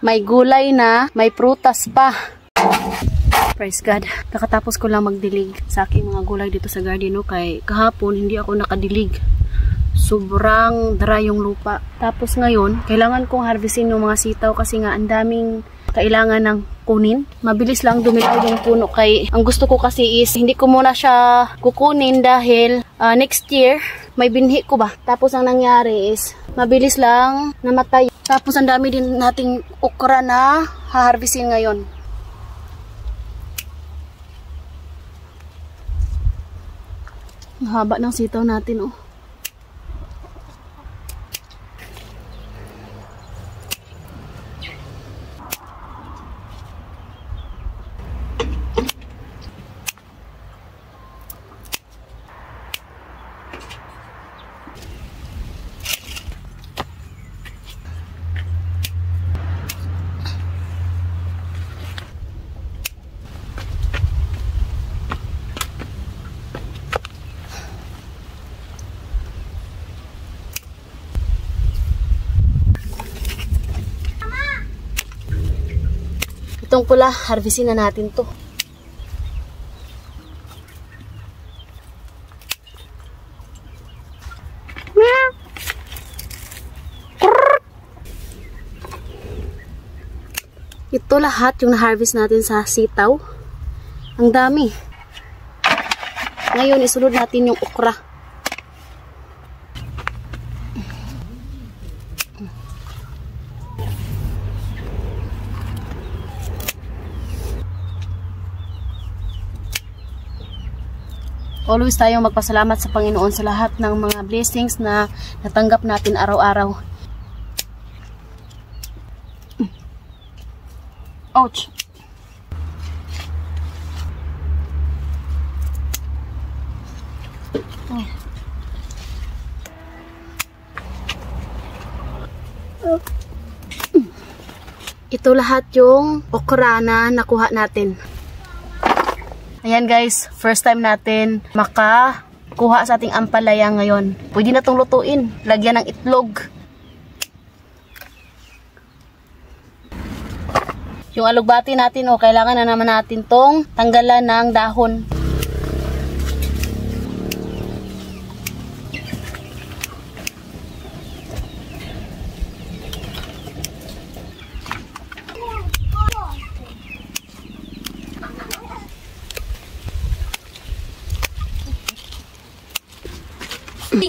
may gulay na, may prutas pa. Praise God. Nakatapos ko lang magdilig sa aking mga gulay dito sa garden, no? Kay kahapon hindi ako nakadilig. Sobrang dry yung lupa. Tapos ngayon, kailangan kong harvestin yung mga sitaw kasi nga ang daming kailangan ng kunin. Mabilis lang dumilaw yung puno kay ang gusto ko kasi is hindi ko muna siya kukunin dahil next year may binhi ko ba. Tapos ang nangyari is mabilis lang namatay. Tapos ang dami din nating okra na haharvestin ngayon. Ang haba ng sitaw natin, oh. Itong pula, harvestin na natin to. Ito lahat yung na-harvest natin sa sitaw. Ang dami. Ngayon, isunod natin yung okra. Always tayong magpasalamat sa Panginoon sa lahat ng mga blessings na natanggap natin araw-araw. Ouch! Ito lahat yung okra na nakuha natin. Ayan guys, first time natin makakuha sa ating ampalaya ngayon. Pwede na itong lutuin. Lagyan ng itlog. Yung alugbati natin, oh, kailangan na naman natin tong tanggalan ng dahon.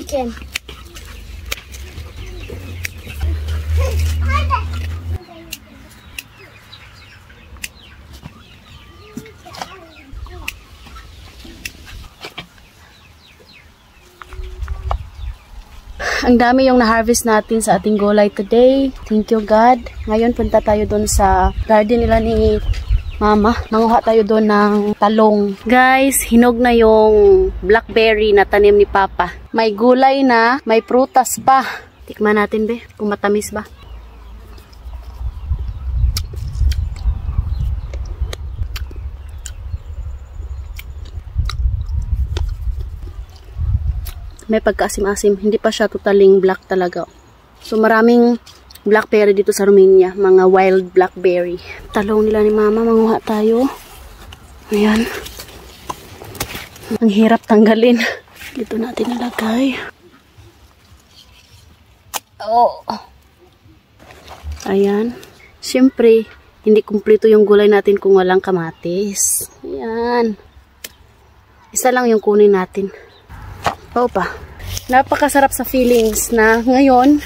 Chicken. Ang dami yung na-harvest natin sa ating gulay today. Thank you God. Ngayon punta tayo doon sa garden nila ni Mama. Manguha tayo doon ng talong. Guys, hinog na yung blackberry na tanim ni Papa. May gulay na, may prutas pa. Tikman natin be, kung matamis ba. May pagkaasim-asim. Hindi pa siya totaling black talaga. So maraming blackberry dito sa Romania. Mga wild blackberry. Talong nila ni Mama. Manguha tayo. Ayan. Ang hirap tanggalin. Dito natin nalagay. Oh. Ayan. Siyempre, hindi kumpleto yung gulay natin kung walang kamatis. Ayan. Isa lang yung kunin natin. Pa. Napakasarap sa feelings na ngayon,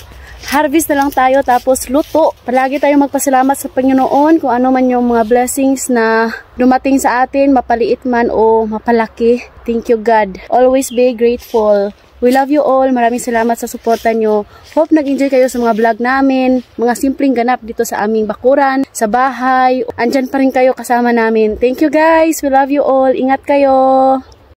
harvest na lang tayo tapos luto. Palagi tayong magpasalamat sa Panginoon kung ano man yung mga blessings na dumating sa atin, mapaliit man o mapalaki. Thank you God. Always be grateful. We love you all. Maraming salamat sa suporta nyo. Hope nag-enjoy kayo sa mga vlog namin. Mga simpleng ganap dito sa aming bakuran, sa bahay. Andyan pa rin kayo kasama namin. Thank you guys. We love you all. Ingat kayo.